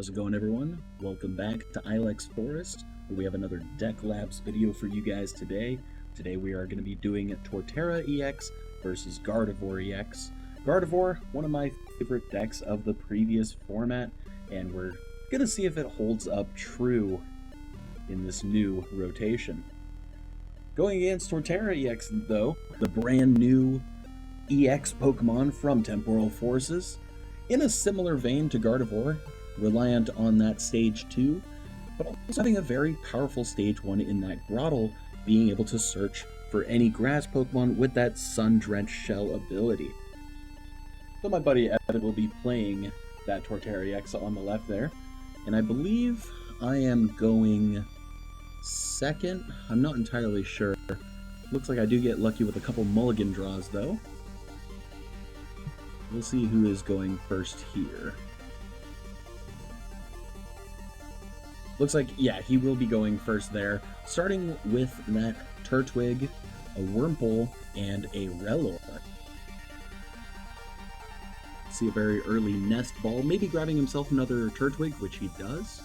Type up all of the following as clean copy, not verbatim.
How's it going, everyone? Welcome back to Ilex Forest, where we have another Deck Labs video for you guys today. Today we are going to be doing Torterra EX versus Gardevoir EX. Gardevoir, one of my favorite decks of the previous format, and we're going to see if it holds up true in this new rotation. Going against Torterra EX, though, the brand new EX Pokemon from Temporal Forces, in a similar vein to Gardevoir, reliant on that Stage 2, but also having a very powerful Stage 1 in that Grotle, being able to search for any grass Pokemon with that Sun-Drenched Shell ability. So my buddy Evan will be playing that Torterra EX on the left there, and I believe I am going second. I'm not entirely sure. Looks like I do get lucky with a couple mulligan draws, though. We'll see who is going first here. Looks like, yeah, he will be going first there, starting with that Turtwig, a Wurmple, and a Rellor. See a very early Nest Ball, maybe grabbing himself another Turtwig, which he does.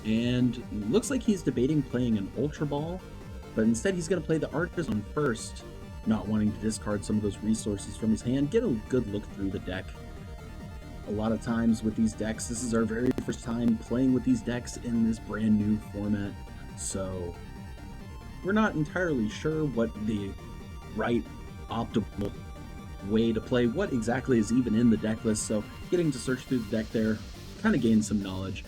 And looks like he's debating playing an Ultra Ball, but instead he's going to play the Artisan first, not wanting to discard some of those resources from his hand, get a good look through the deck. A lot of times with these decks, this is our very first time playing with these decks in this brand new format, so we're not entirely sure what the right optimal way to play, what exactly is even in the deck list, so getting to search through the deck there kind of gains some knowledge.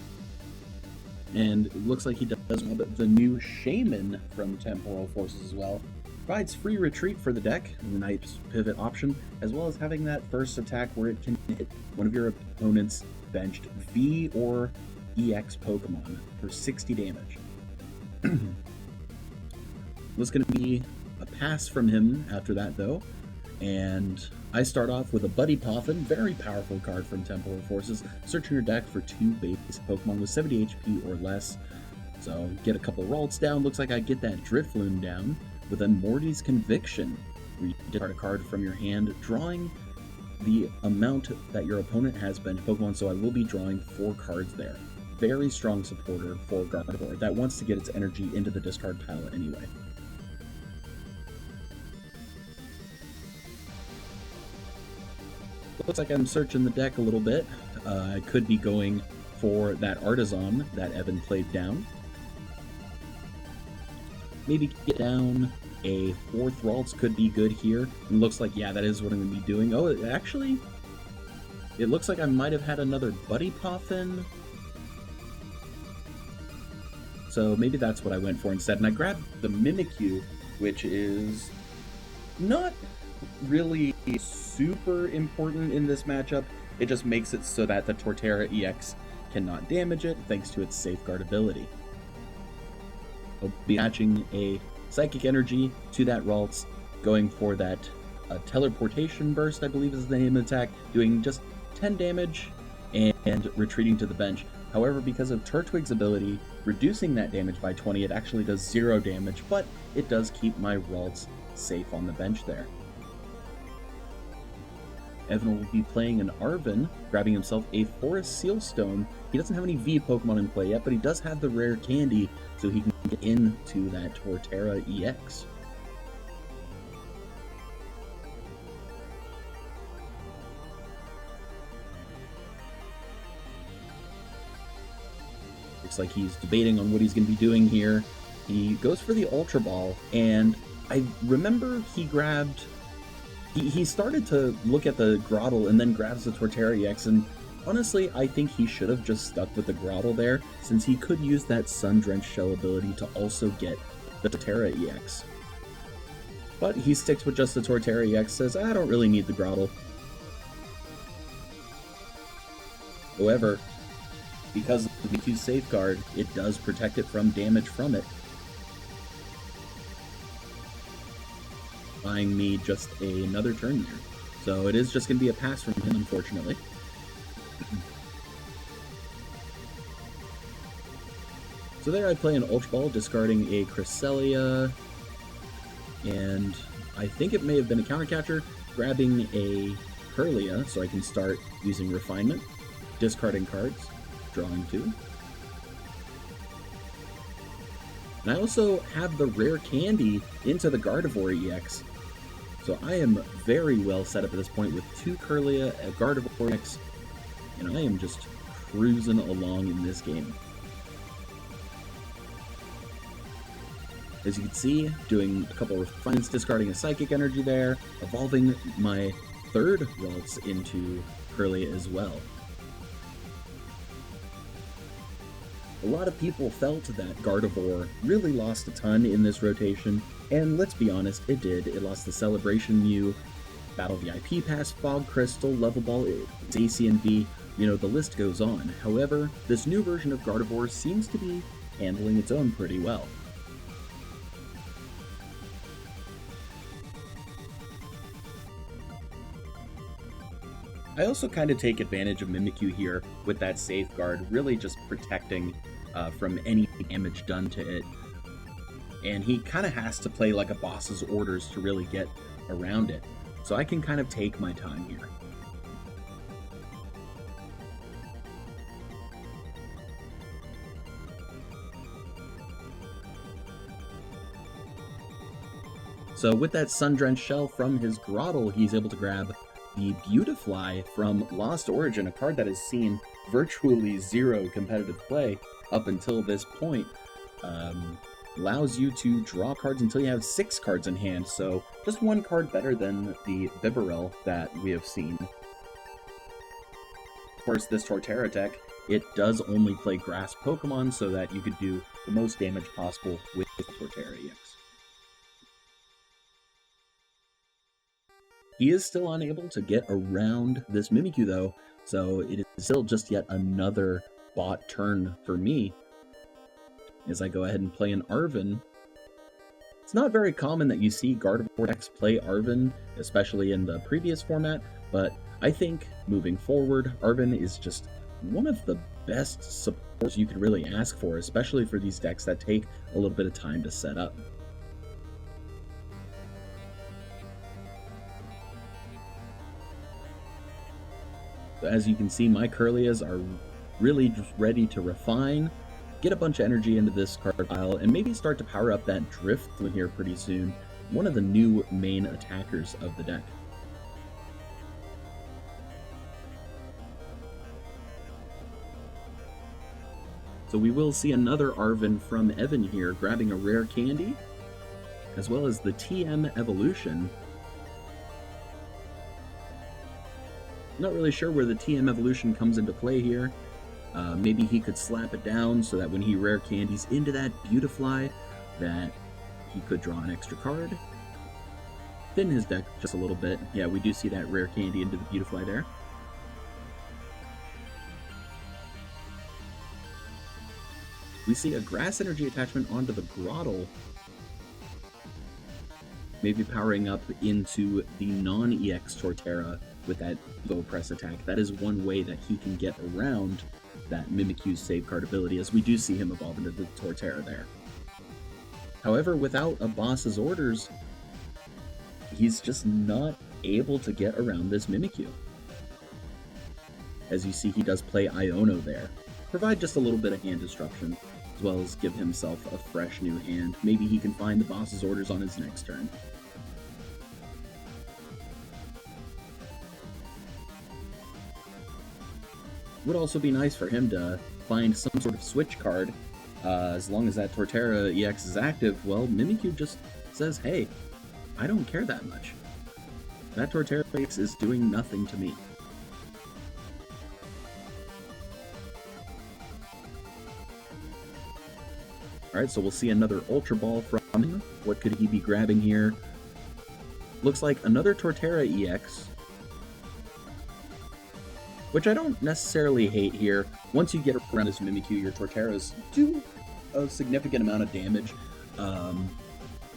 And it looks like he does have the new Shaman from Temporal Forces as well. Provides free retreat for the deck, a nice pivot option, as well as having that first attack where it can hit one of your opponent's benched V or EX Pokemon for 60 damage. Was going to be a pass from him after that, though, and I start off with a Buddy Poffin, very powerful card from Temporal Forces, searching your deck for 2 base Pokemon with 70 HP or less. So get a couple Ralts down, looks like I get that Drifloon down, with a Morty's Conviction, where you discard a card from your hand, drawing the amount that your opponent has benched Pokemon, so I will be drawing 4 cards there. Very strong supporter for Gardevoir that wants to get its energy into the discard pile anyway. Looks like I'm searching the deck a little bit. I could be going for that Artisan that Evan played down. Maybe get down a 4th Ralts could be good here. And looks like, yeah, that is what I'm going to be doing. Oh, actually, it looks like I might have had another Buddy Poffin. So maybe that's what I went for instead. And I grabbed the Mimikyu, which is not really super important in this matchup. It just makes it so that the Torterra EX cannot damage it thanks to its safeguard ability. I'll be attaching a Psychic Energy to that Ralts, going for that Teleportation Burst, I believe is the name of the attack, doing just 10 damage and retreating to the bench. However, because of Turtwig's ability, reducing that damage by 20, it actually does 0 damage, but it does keep my Ralts safe on the bench there. Evan will be playing an Arven, grabbing himself a Forest Sealstone. He doesn't have any V Pokemon in play yet, but he does have the rare candy, so he can get into that Torterra EX. Looks like he's debating on what he's going to be doing here. He goes for the Ultra Ball, and I remember he grabbed... He started to look at the Grotle and then grabs the Torterra EX, and honestly, I think he should have just stuck with the Grotle there, since he could use that Sun-Drenched Shell ability to also get the Torterra EX. But he sticks with just the Torterra EX, says, I don't really need the Grotle. However, because of the Mimikyu safeguard, it does protect it from damage from it, buying me just another turn there. So it is just going to be a pass from him, unfortunately. So there I play an Ultra Ball, discarding a Cresselia, and I think it may have been a counter catcher. grabbing a Curlia so I can start using Refinement, discarding cards, drawing 2. And I also have the rare candy into the Gardevoir EX. So I am very well set up at this point with 2 Curlia, a Gardevoir EX, and I am just cruising along in this game. As you can see, doing a couple of refinements, discarding a Psychic Energy there, evolving my 3rd Ralts into Curlia as well. A lot of people felt that Gardevoir really lost a ton in this rotation, and let's be honest, it did. It lost the Celebration Mew, Battle VIP Pass, Fog Crystal, Level Ball, its ACNV, you know, the list goes on. However, this new version of Gardevoir seems to be handling its own pretty well. I also kind of take advantage of Mimikyu here with that safeguard, really just protecting from any damage done to it. And he kind of has to play like a boss's orders to really get around it. So I can kind of take my time here. So with that Sun-Drenched Shell from his Grottle, he's able to grab the Beautifly from Lost Origin, a card that has seen virtually 0 competitive play up until this point. Allows you to draw cards until you have 6 cards in hand, so just 1 card better than the Bibarel that we have seen. Of course, this Torterra deck, it does only play grass Pokemon so that you could do the most damage possible with the Torterra EX. He is still unable to get around this Mimikyu though, so it is still just yet another bot turn for me. As I go ahead and play an Arven. It's not very common that you see Gardevoir decks play Arven, especially in the previous format, but I think moving forward, Arven is just one of the best supports you could really ask for, especially for these decks that take a little bit of time to set up. As you can see, my Curlias are really just ready to refine, get a bunch of energy into this card pile, and maybe start to power up that Driftloon here pretty soon, one of the new main attackers of the deck. So we will see another Arven from Evan here, grabbing a rare candy, as well as the TM Evolution. Not really sure where the TM Evolution comes into play here. Maybe he could slap it down so that when he rare candies into that Beautifly, that he could draw an extra card. Thin his deck just a little bit. Yeah, we do see that rare candy into the Beautifly there. We see a Grass Energy attachment onto the Grottle. Maybe powering up into the non-EX Torterra with that Go Press attack. That is one way that he can get around that Mimikyu's save card ability, as we do see him evolve into the Torterra there. However, without a boss's orders, he's just not able to get around this Mimikyu. As you see, he does play Iono there. Provide just a little bit of hand disruption, as well as give himself a fresh new hand. Maybe he can find the boss's orders on his next turn. Would also be nice for him to find some sort of switch card. As long as that Torterra EX is active, well, Mimikyu just says, hey, I don't care that much. That Torterra EX is doing nothing to me. Alright, so we'll see another Ultra Ball from him. What could he be grabbing here? Looks like another Torterra EX, which I don't necessarily hate here. Once you get around this Mimikyu, your Torterras do a significant amount of damage. A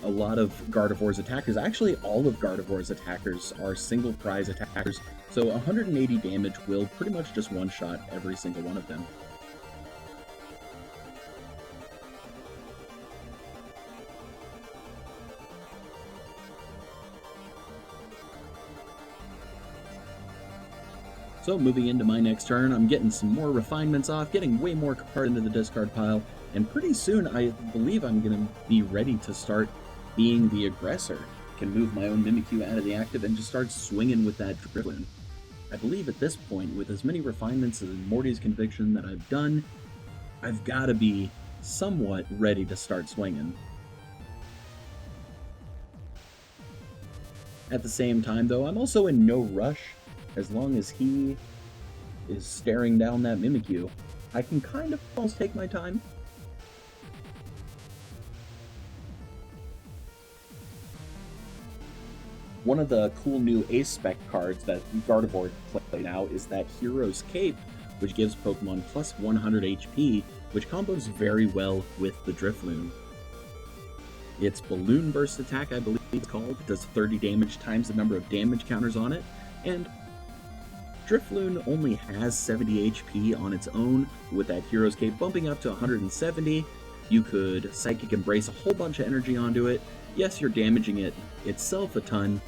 lot of Gardevoir's attackers, actually all of Gardevoir's attackers are single prize attackers, so 180 damage will pretty much just one-shot every single one of them. So moving into my next turn, I'm getting some more refinements off, getting way more cards into the discard pile, and pretty soon I believe I'm going to be ready to start being the aggressor. Can move my own Mimikyu out of the active and just start swinging with that Drifloon. I believe at this point, with as many refinements as Morty's Conviction that I've done, I've got to be somewhat ready to start swinging. At the same time, though, I'm also in no rush. As long as he is staring down that Mimikyu, I can kind of almost take my time. One of the cool new Ace Spec cards that Gardevoir play now is that Hero's Cape, which gives Pokemon plus 100 HP, which combos very well with the Drifloon. Its Balloon Burst attack, I believe it's called, does 30 damage times the number of damage counters on it, and Drifloon only has 70 HP on its own, with that Hero's Cape bumping up to 170. You could Psychic Embrace a whole bunch of energy onto it. Yes, you're damaging it itself a ton,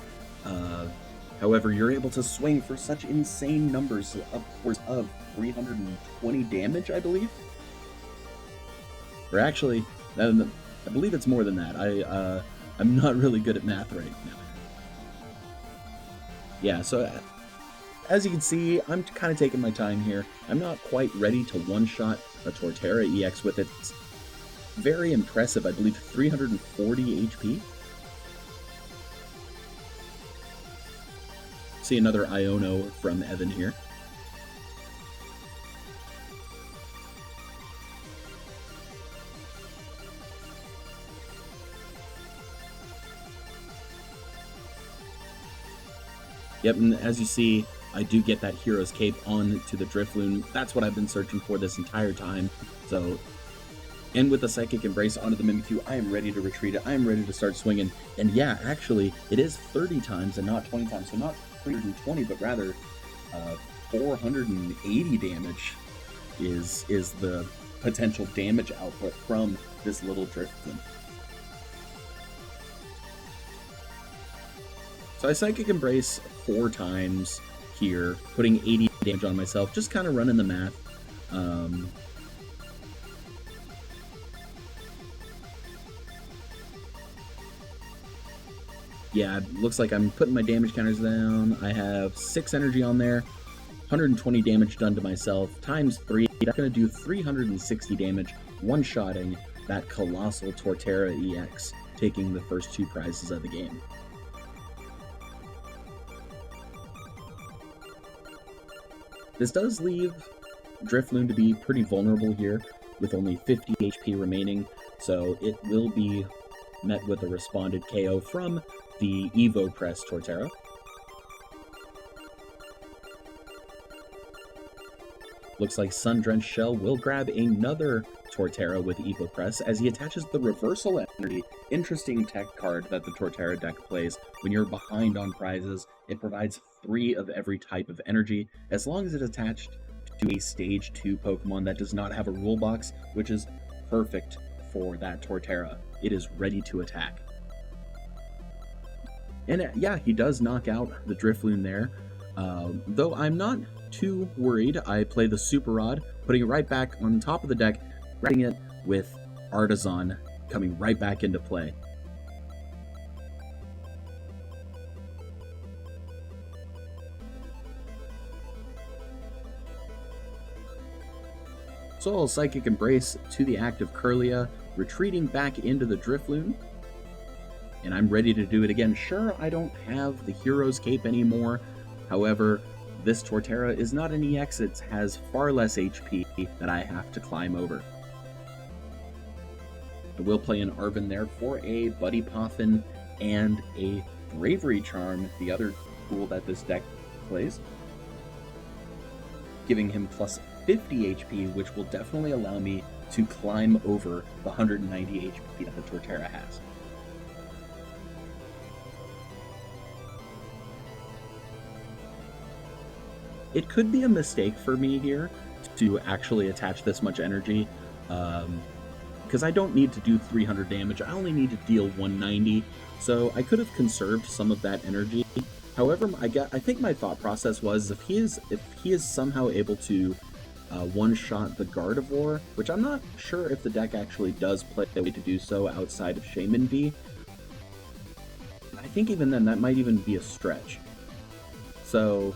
however, you're able to swing for such insane numbers, upwards of 320 damage, I believe? Or actually, I believe it's more than that. I'm not really good at math right now. Yeah, so as you can see, I'm kind of taking my time here. I'm not quite ready to one-shot a Torterra EX with it. It's very impressive, I believe 340 HP. See another Iono from Evan here. Yep, and as you see, I do get that Hero's Cape onto the Drifloon. That's what I've been searching for this entire time. So, and with the Psychic Embrace onto the Mimikyu, I am ready to retreat it. I am ready to start swinging. And yeah, actually, it is 30 times and not 20 times. So not 320, but rather 480 damage is the potential damage output from this little Drifloon. So I Psychic Embrace 4 times here, putting 80 damage on myself, just kind of running the math. Yeah, looks like I'm putting my damage counters down. I have 6 energy on there, 120 damage done to myself, times 3. That's going to do 360 damage, one-shotting that colossal Torterra EX, taking the first 2 prizes of the game. This does leave Drifloon to be pretty vulnerable here, with only 50 HP remaining, so it will be met with a responded KO from the Evo Press Torterra. Looks like Sun-Drenched Shell will grab another Torterra with Evo Press as he attaches the Reversal Energy. Interesting tech card that the Torterra deck plays. When you're behind on prizes, it provides 3 of every type of energy, as long as it's attached to a Stage 2 Pokemon that does not have a rule box, which is perfect for that Torterra. It is ready to attack. And yeah, he does knock out the Drifloon there, though I'm not too worried. I play the Super Rod, putting it right back on top of the deck, wrapping it with Artisan coming right back into play. So I'll Psychic Embrace to the active Kirlia, retreating back into the Drifloon, and I'm ready to do it again. Sure, I don't have the Hero's Cape anymore, however, this Torterra is not an EX, it has far less HP that I have to climb over. I will play an Arven there for a Buddy Poffin and a Bravery Charm, the other tool that this deck plays, giving him plus 50 HP, which will definitely allow me to climb over the 190 HP that the Torterra has. It could be a mistake for me here to actually attach this much energy, because I don't need to do 300 damage, I only need to deal 190, so I could have conserved some of that energy However, I think my thought process was if he is somehow able to one-shot the Gardevoir, which I'm not sure if the deck actually does play a way to do so outside of Shaman V. I think even then that might even be a stretch. So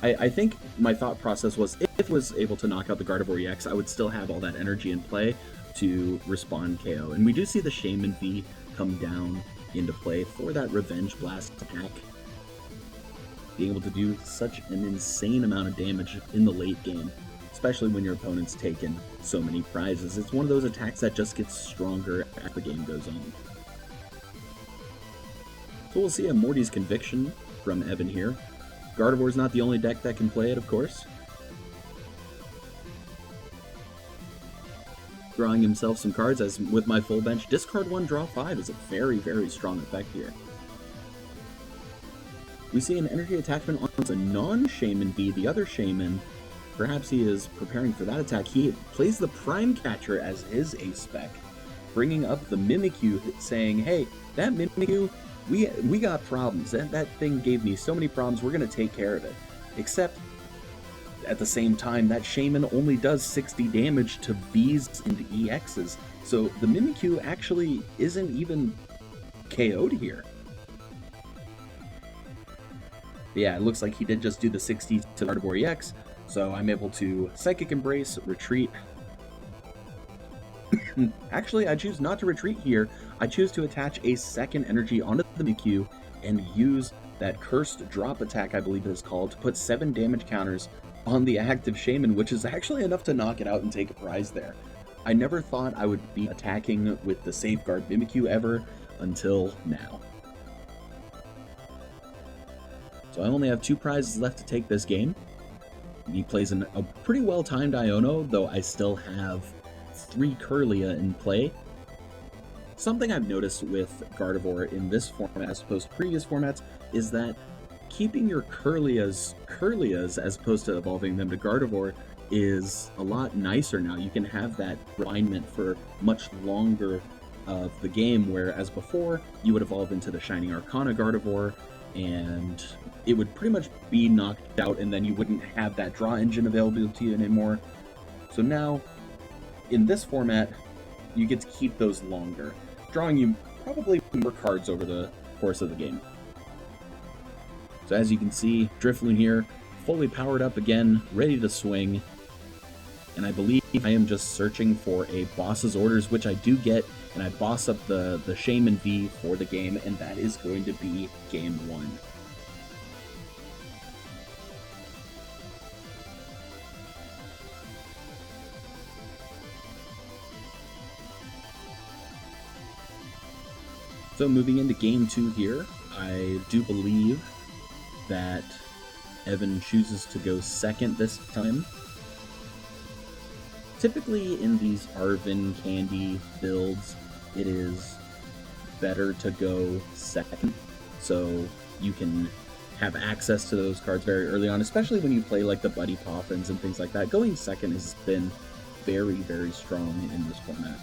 I think my thought process was if he was able to knock out the Gardevoir EX, I would still have all that energy in play to respond KO. And we do see the Shaman V come down into play for that Revenge Blast attack. Being able to do such an insane amount of damage in the late game, especially when your opponent's taken so many prizes. It's one of those attacks that just gets stronger as the game goes on. So we'll see a Morty's Conviction from Evan here. Gardevoir's not the only deck that can play it, of course. Drawing himself some cards, as with my full bench, discard 1, draw 5 is a very, very strong effect here. We see an energy attachment on a non-Shaman V, the other Shaman. Perhaps he is preparing for that attack. He plays the Prime Catcher as his ace spec, bringing up the Mimikyu, saying, hey, that Mimikyu, we got problems. That thing gave me so many problems, we're going to take care of it. Except, at the same time, that Shaman only does 60 damage to Vs and EXs, so the Mimikyu actually isn't even KO'd here. But yeah, it looks like he did just do the 60 to Gardevoir EX, so I'm able to Psychic Embrace, retreat. Actually, I choose not to retreat here. I choose to attach a second energy onto the Mimikyu and use that Cursed Drop attack, I believe it is called, to put 7 damage counters on the active Shaman, which is actually enough to knock it out and take a prize there. I never thought I would be attacking with the Safeguard Mimikyu ever until now. So I only have 2 prizes left to take this game. He plays a pretty well-timed Iono, though I still have 3 Kirlia in play. Something I've noticed with Gardevoir in this format as opposed to previous formats is that keeping your Kirlias as opposed to evolving them to Gardevoir is a lot nicer now. You can have that refinement for much longer of the game, whereas before you would evolve into the Shining Arcana Gardevoir and it would pretty much be knocked out and then you wouldn't have that draw engine available to you anymore. So now, in this format, you get to keep those longer, drawing you probably more cards over the course of the game. So as you can see, Drifloon here, fully powered up again, ready to swing. And I believe I am just searching for a boss's orders, which I do get, and I boss up the Shaman V for the game, and that is going to be game 1. So moving into game 2 here, I do believe that Evan chooses to go second this time. Typically in these Arvin Candy builds, it is better to go second, so you can have access to those cards very early on, especially when you play like the Buddy Poffins and things like that. Going second has been very, very strong in this format.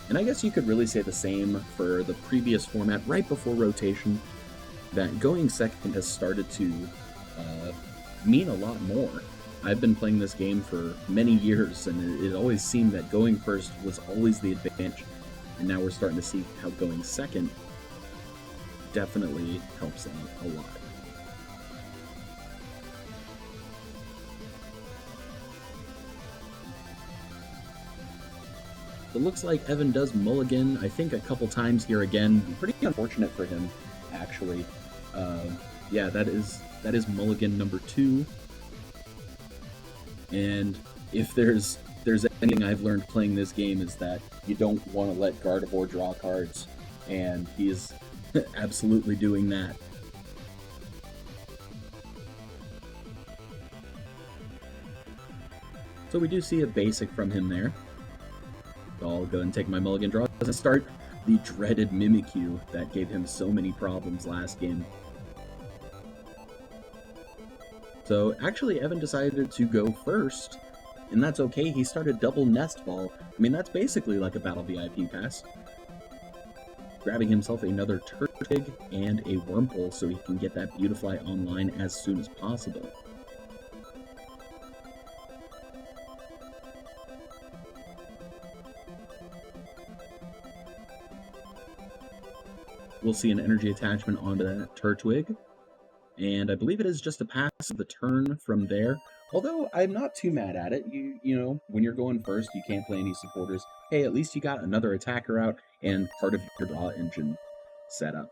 And I guess you could really say the same for the previous format right before rotation, that going second has started to mean a lot more. I've been playing this game for many years, and it always seemed that going first was always the advantage. And now we're starting to see how going second definitely helps them a lot. It looks like Evan does mulligan, I think, a couple times here again. Pretty unfortunate for him, actually. Yeah, that is mulligan number 2. And if there's anything I've learned playing this game is that you don't want to let Gardevoir draw cards, and he is absolutely doing that. So we do see a basic from him there. I'll go and take my mulligan draw and start the dreaded Mimikyu that gave him so many problems last game. So actually Evan decided to go first, and that's okay. He started double Nest Ball. I mean, that's basically like a Battle VIP pass. grabbing himself another Turtwig and a Wurmple so he can get that Beautifly online as soon as possible. We'll see an energy attachment onto that Turtwig, and I believe it is just a pass of the turn from there. Although I'm not too mad at it. You know, when you're going first, you can't play any supporters. Hey, at least you got another attacker out and part of your draw engine set up.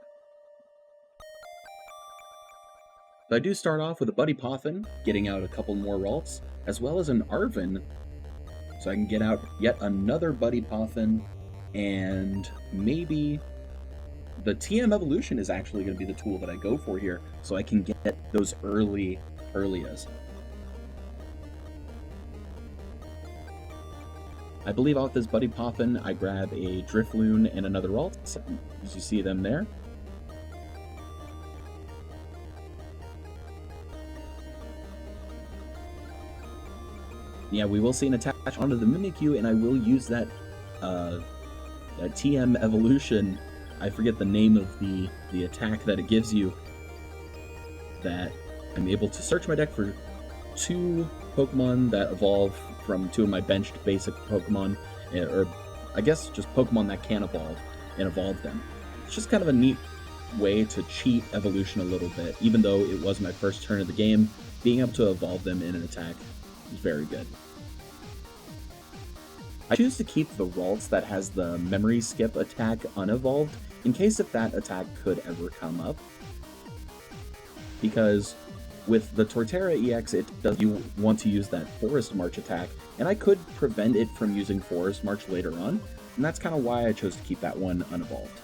But I do start off with a Buddy Poffin, getting out a couple more Ralts, as well as an Arven, so I can get out yet another Buddy Poffin, and maybe the TM Evolution is actually going to be the tool that I go for here, so I can get those earlias. I believe off this Buddy Poffin, I grab a Drifloon and another Ralt, as you see them there. Yeah, we will see an attach onto the Mimikyu, and I will use that TM Evolution. I forget the name of the attack that it gives you, that I'm able to search my deck for 2 Pokemon that evolve from 2 of my benched basic Pokemon, or I guess just Pokemon that can evolve, and evolve them. It's just kind of a neat way to cheat evolution a little bit, even though it was my first turn of the game. Being able to evolve them in an attack is very good. I choose to keep the Ralts that has the Memory Skip attack unevolved, in case if that attack could ever come up. Because with the Torterra EX, it does you want to use that Forest March attack, and I could prevent it from using Forest March later on, and that's kind of why I chose to keep that one unevolved.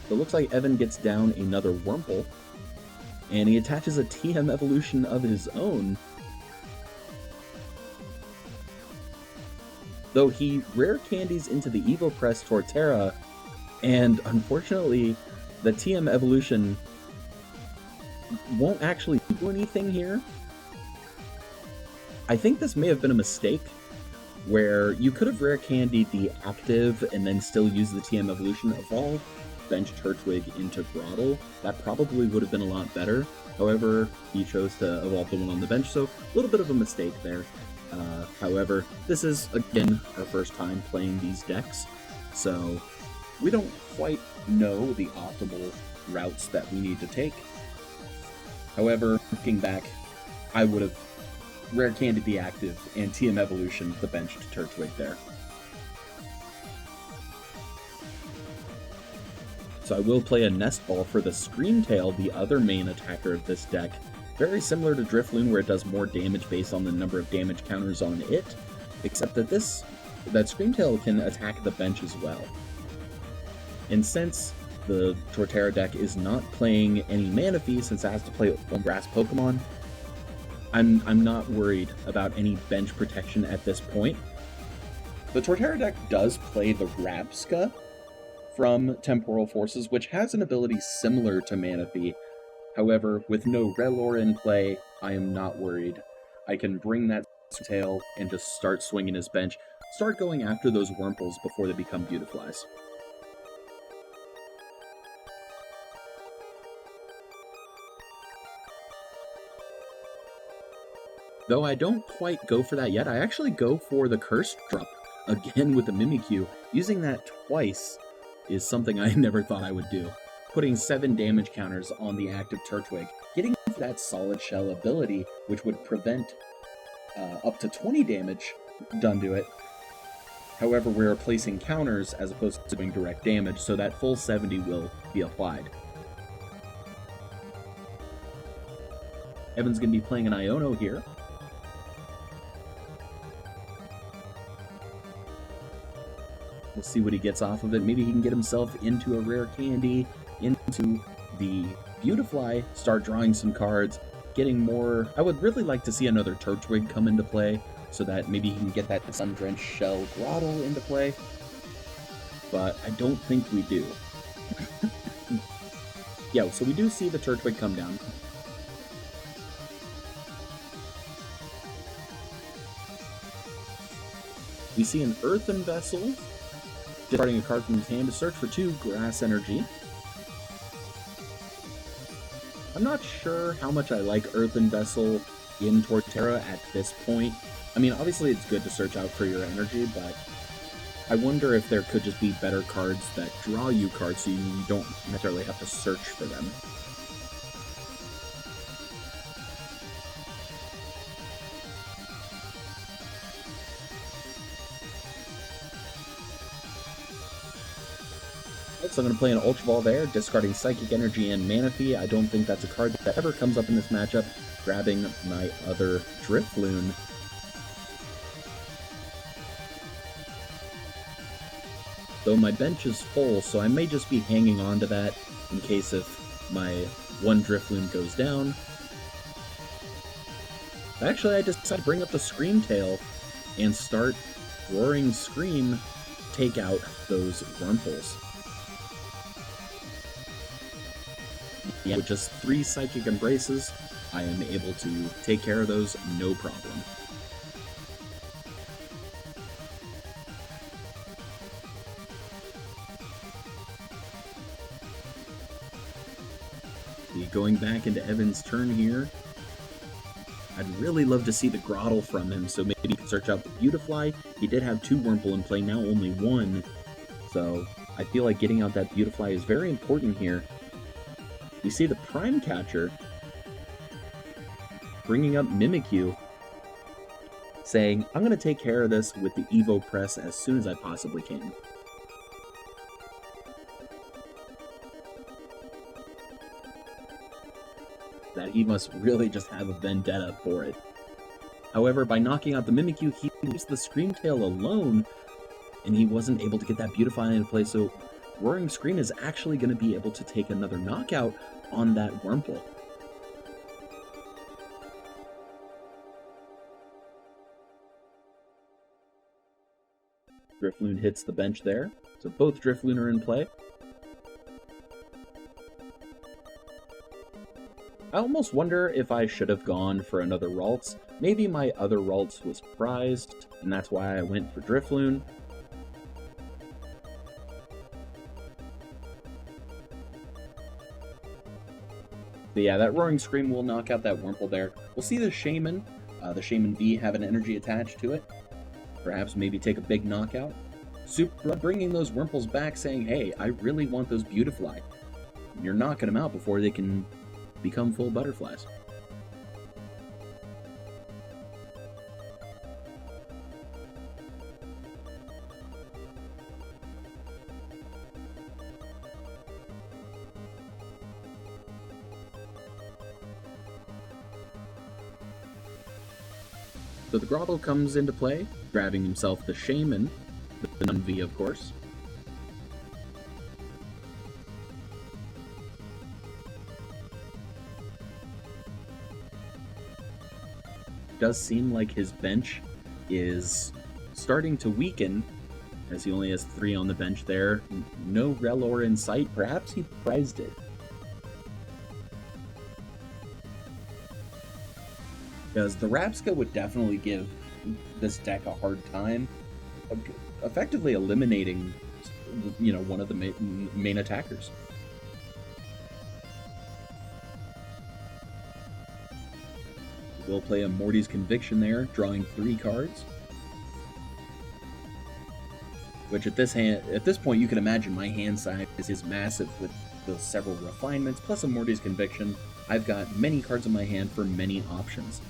So it looks like Evan gets down another Wurmple, and he attaches a TM Evolution of his own, though he rare candies into the Evopress Torterra, and unfortunately, the TM Evolution won't actually do anything here. I think this may have been a mistake, where you could have rare candied the active and then still use the TM Evolution evolve, bench Turtwig into Groddle. That probably would have been a lot better. However, he chose to evolve the one on the bench, so a little bit of a mistake there. However, this is, again, our first time playing these decks, so we don't quite know the optimal routes that we need to take. However, looking back, I would have rare candied the active and TM Evolution the benched Turtwig there. So I will play a Nest Ball for the Screamtail, the other main attacker of this deck. Very similar to Drifloon, where it does more damage based on the number of damage counters on it, except that that Screamtail can attack the bench as well. And since the Torterra deck is not playing any Manaphy, since it has to play one grass Pokemon, I'm not worried about any bench protection at this point. The Torterra deck does play the Rabsca from Temporal Forces, which has an ability similar to Manaphy. However, with no Relor in play, I am not worried. I can bring that tail and just start swinging his bench, start going after those Wurmples before they become Beautiflies. Though I don't quite go for that yet, I actually go for the Curse Drop again with the Mimikyu. Using that twice is something I never thought I would do. Putting 7 damage counters on the active Turtwig, getting that Solid Shell ability, which would prevent up to 20 damage done to it. However, we're placing counters as opposed to doing direct damage, so that full 70 will be applied. Evan's going to be playing an Iono here. We'll see what he gets off of it. Maybe he can get himself into a rare candy, into the Beautifly, start drawing some cards, getting more. I would really like to see another Turtwig come into play, so that maybe he can get that Sun-Drenched Shell Groddle into play. But I don't think we do. Yeah, so we do see the Turtwig come down. We see an Earthen Vessel, discarding a card from his hand to search for 2 Grass Energy. I'm not sure how much I like Earthen Vessel in Torterra at this point. I mean, obviously it's good to search out for your energy, but I wonder if there could just be better cards that draw you cards so you don't necessarily have to search for them. So I'm going to play an Ultra Ball there, discarding Psychic Energy and Manaphy. I don't think that's a card that ever comes up in this matchup, grabbing my other Drifloon. Though my bench is full, so I may just be hanging on to that in case if my one Drifloon goes down. Actually, I decided to bring up the Scream Tail and start Roaring Scream, take out those Wurmples. Yeah, with just 3 Psychic Embraces, I am able to take care of those no problem. Going back into Evan's turn here, I'd really love to see the Grottle from him, so maybe he could search out the Beautifly. He did have 2 Wurmple in play, now only 1, so I feel like getting out that Beautifly is very important here. We see the Prime Catcher bringing up Mimikyu, saying, I'm going to take care of this with the Evo Press as soon as I possibly can. That he must really just have a vendetta for it. However, by knocking out the Mimikyu, he leaves the Scream Tail alone, and he wasn't able to get that Beautify into play, so Roaring Scream is actually going to be able to take another knockout on that Wurmple. Drifloon hits the bench there, so both Drifloon are in play. I almost wonder if I should have gone for another Ralts. Maybe my other Ralts was prized, and that's why I went for Drifloon. But yeah, that Roaring Scream will knock out that Wurmple there. We'll see the Shaman V have an energy attached to it. Perhaps maybe take a big knockout. Super bringing those Wurmples back, saying, hey, I really want those Beautifly. You're knocking them out before they can become full butterflies. So the Grottle comes into play, grabbing himself the Shaman, the Nun-V of course. Does seem like his bench is starting to weaken, as he only has 3 on the bench there. No Relor in sight. Perhaps he prized it. Because the Rapska would definitely give this deck a hard time, effectively eliminating, you know, one of the main attackers. We'll play a Morty's Conviction there, drawing 3 cards. Which at this point you can imagine my hand size is massive with the several refinements, plus a Morty's Conviction. I've got many cards in my hand for many options.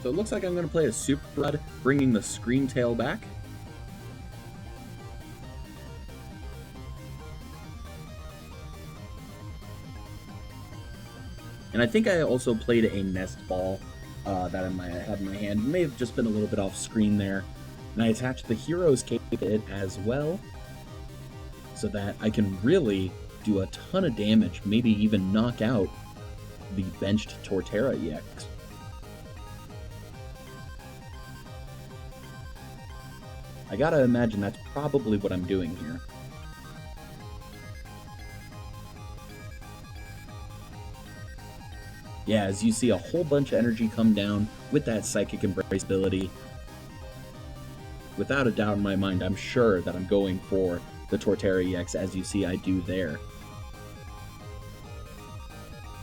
So it looks like I'm going to play a Super Blood, bringing the Scream Tail back. And I think I also played a Nest Ball that I had in my hand. It may have just been a little bit off screen there. And I attached the Hero's Cape to it as well, so that I can really do a ton of damage, maybe even knock out the benched Torterra EX. I gotta imagine that's probably what I'm doing here. Yeah, as you see a whole bunch of energy come down with that Psychic Embrace ability. Without a doubt in my mind, I'm sure that I'm going for the Torterra EX, as you see I do there.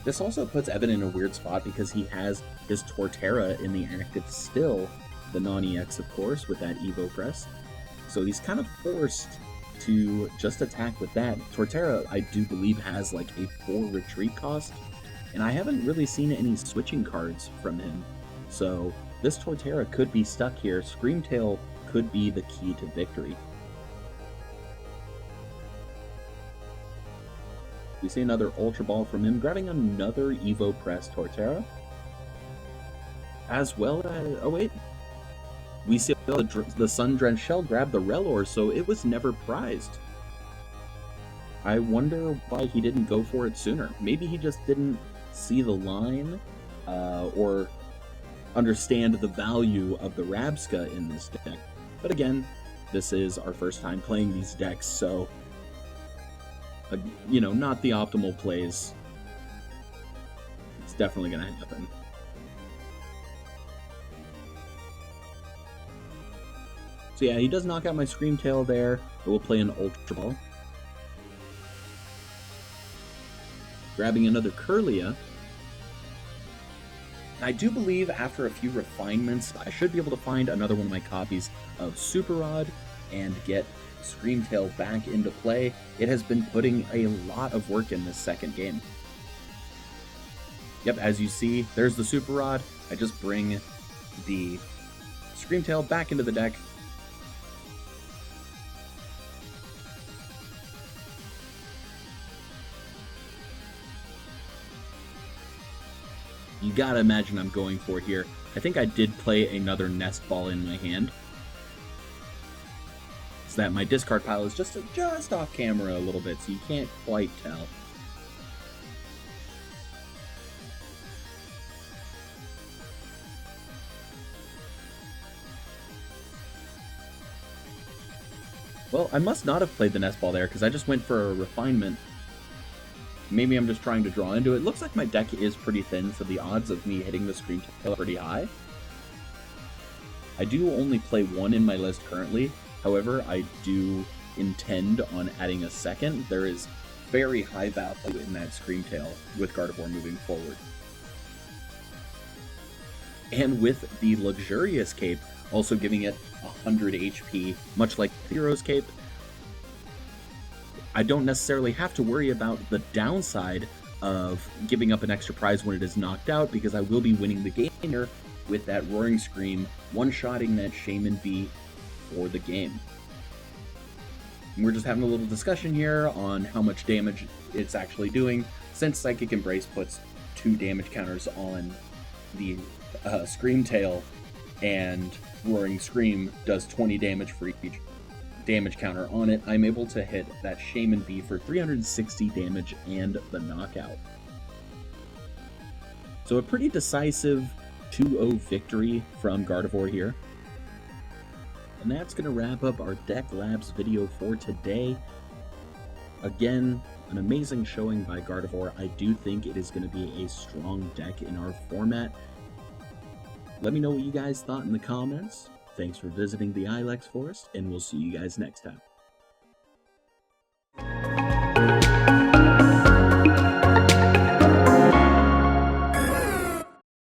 This also puts Evan in a weird spot because he has his Torterra in the active still, the non-EX of course, with that Evo Press. So he's kind of forced to just attack with that. Torterra, I do believe, has like a 4 retreat cost, and I haven't really seen any switching cards from him. So this Torterra could be stuck here. Screamtail could be the key to victory. We see another Ultra Ball from him, grabbing another Evo Press Torterra. As well as, oh wait, we see the Sun-Drenched Shell grab the Relor, so it was never prized. I wonder why he didn't go for it sooner. Maybe he just didn't see the line, or understand the value of the Rabska in this deck. But again, this is our first time playing these decks, so you know, not the optimal plays. It's definitely going to happen. So yeah, he does knock out my Screamtail there. I will play an Ultra Ball. Grabbing another Kirlia. I do believe after a few refinements, I should be able to find another one of my copies of Super Rod and get Screamtail back into play. It has been putting a lot of work in this second game. Yep, as you see, there's the Super Rod. I just bring the Screamtail back into the deck. You gotta imagine I'm going for here. I think I did play another Nest Ball in my hand, so that my discard pile is just off camera a little bit, so you can't quite tell. Well, I must not have played the Nest Ball there, because I just went for a refinement. Maybe I'm just trying to draw into it. Looks like my deck is pretty thin, so the odds of me hitting the Screamtail are pretty high. I do only play one in my list currently. However, I do intend on adding a second. There is very high value in that Screamtail with Gardevoir moving forward. And with the Luxurious Cape, also giving it 100 HP, much like Thero's Cape, I don't necessarily have to worry about the downside of giving up an extra prize when it is knocked out, because I will be winning the game here with that Roaring Scream, one-shotting that Shaman Bee for the game. And we're just having a little discussion here on how much damage it's actually doing, since Psychic Embrace puts 2 damage counters on the Screamtail, and Roaring Scream does 20 damage for each damage counter on it. I'm able to hit that Shaman Bee for 360 damage and the knockout. So a pretty decisive 2-0 victory from Gardevoir here. And that's going to wrap up our Deck Labs video for today. Again, an amazing showing by Gardevoir. I do think it is going to be a strong deck in our format. Let me know what you guys thought in the comments. Thanks for visiting the Ilex Forest, and we'll see you guys next time.